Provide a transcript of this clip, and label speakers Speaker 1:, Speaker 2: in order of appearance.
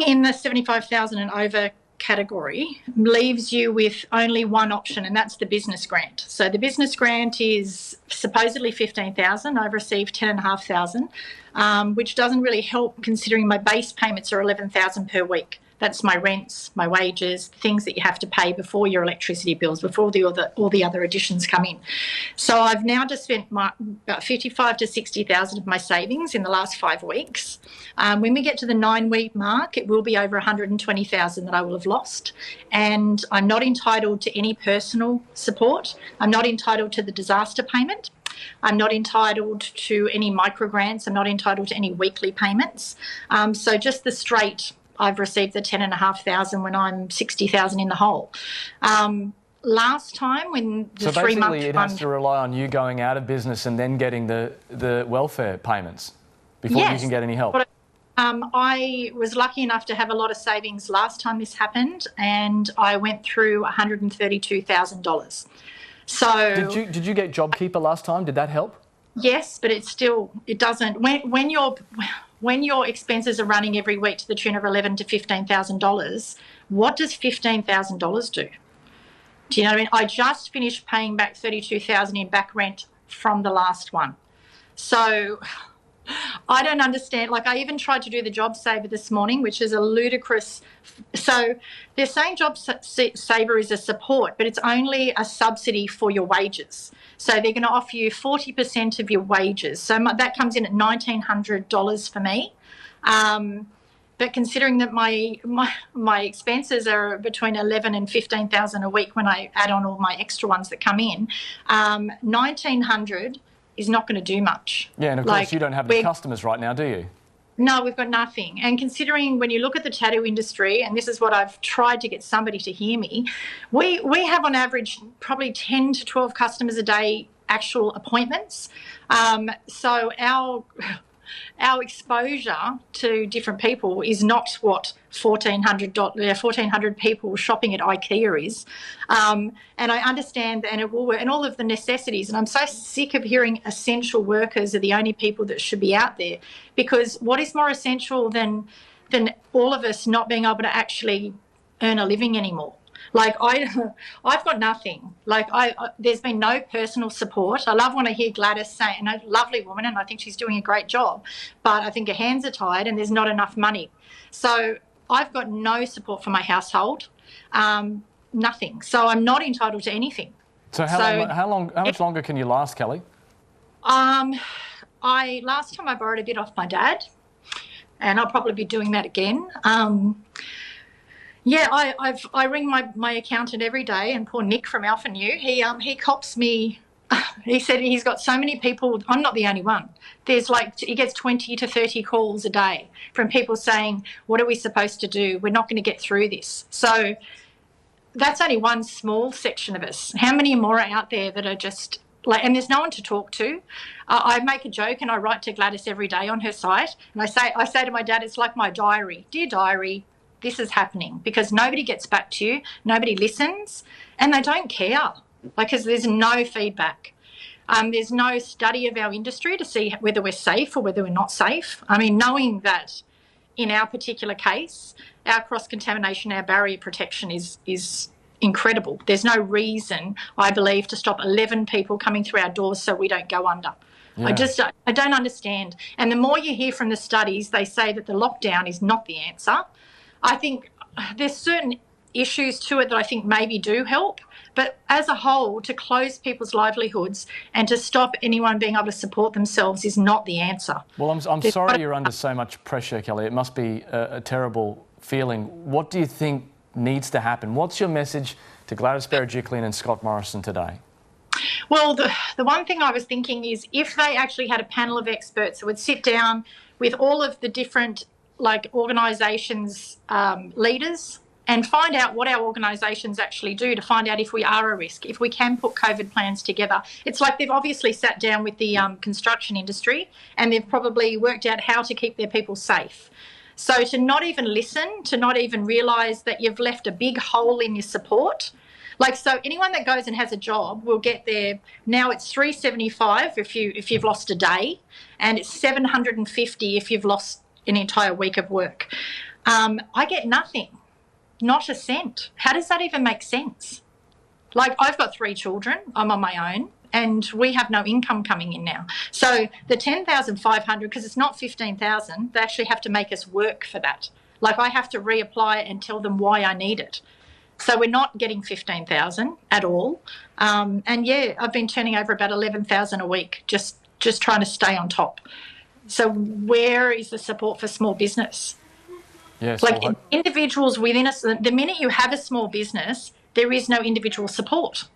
Speaker 1: Being in the 75,000 and over category leaves you with only one option, and that's the business grant. So the business grant is supposedly 15,000. I've received 10,500, which doesn't really help considering my base payments are 11,000 per week. That's my rents, my wages, things that you have to pay before your electricity bills, before all the other additions come in. So I've now just spent about 55 to 60,000 of my savings in the last 5 weeks. When we get to the 9-week mark, it will be over 120,000 that I will have lost. And I'm not entitled to any personal support. I'm not entitled to the disaster payment. I'm not entitled to any micro grants. I'm not entitled to any weekly payments. So just the straight, I've received the 10,500 when I'm 60,000 in the hole. Last time when the 3 months...
Speaker 2: So basically it has to rely on you going out of business and then getting the welfare payments before you can get any help.
Speaker 1: I was lucky enough to have a lot of savings last time this happened, and I went through $132,000. So
Speaker 2: did you get JobKeeper last time? Did that help?
Speaker 1: Yes, but it doesn't. When your expenses are running every week to the tune of $11,000 to $15,000, what does $15,000 do? Do you know what I mean? I just finished paying back $32,000 in back rent from the last one. So I don't understand. Like, I even tried to do the JobSaver this morning, which is a ludicrous. So they're saying JobSaver is a support, but it's only a subsidy for your wages. So they're going to offer you 40% of your wages. So that comes in at $1,900 for me. But considering that my expenses are between 11 and 15,000 a week when I add on all my extra ones that come in, 1,900 is not going to do much.
Speaker 2: Yeah, and of course you don't have any customers right now, do you?
Speaker 1: No, we've got nothing. And considering when you look at the tattoo industry, and this is what I've tried to get somebody to hear me, we have on average probably 10 to 12 customers a day, actual appointments. So our exposure to different people is not what 1,400 people shopping at IKEA is. And I understand, and it will work, and all of the necessities. And I'm so sick of hearing essential workers are the only people that should be out there, because what is more essential than all of us not being able to actually earn a living anymore? Like, I've got nothing. Like, there's been no personal support. I love when I hear Gladys say, and a lovely woman, and I think she's doing a great job, but I think her hands are tied and there's not enough money. So I've got no support for my household, nothing. So I'm not entitled to anything.
Speaker 2: So how much longer can you last, Kellie?
Speaker 1: Last time I borrowed a bit off my dad, and I'll probably be doing that again. Yeah, I ring my accountant every day, and poor Nick from Alpha New, he cops me. He said he's got so many people. I'm not the only one. There's he gets 20 to 30 calls a day from people saying, what are we supposed to do? We're not going to get through this. So that's only one small section of us. How many more are out there that are just like, and there's no one to talk to? I make a joke and I write to Gladys every day on her site, and I say to my dad, it's like my diary. Dear diary, this is happening, because nobody gets back to you, nobody listens, and they don't care, because there's no feedback. There's no study of our industry to see whether we're safe or whether we're not safe. I mean, knowing that in our particular case, our cross-contamination, our barrier protection is incredible. There's no reason, I believe, to stop 11 people coming through our doors so we don't go under. Yeah. I don't understand. And the more you hear from the studies, they say that the lockdown is not the answer. I think there's certain issues to it that I think maybe do help, but as a whole, to close people's livelihoods and to stop anyone being able to support themselves is not the answer.
Speaker 2: Well, I'm sorry you're under so much pressure, Kellie. It must be a terrible feeling. What do you think needs to happen? What's your message to Gladys Berejiklian and Scott Morrison today?
Speaker 1: Well, the one thing I was thinking is if they actually had a panel of experts that would sit down with all of the different organisations, leaders, and find out what our organisations actually do to find out if we are a risk, if we can put COVID plans together. It's like they've obviously sat down with the construction industry and they've probably worked out how to keep their people safe. So to not even listen, to not even realise that you've left a big hole in your support. Like, so anyone that goes and has a job will get their, now it's $375 if you've lost a day, and it's $750 if you've lost an entire week of work. I get nothing, not a cent. How does that even make sense? Like, I've got 3 children, I'm on my own, and we have no income coming in now. So the 10,500, because it's not 15,000, they actually have to make us work for that. Like, I have to reapply and tell them why I need it. So we're not getting 15,000 at all. And yeah, I've been turning over about 11,000 a week, just trying to stay on top. So where is the support for small business?
Speaker 2: Yes,
Speaker 1: like individuals within us, the minute you have a small business, there is no individual support.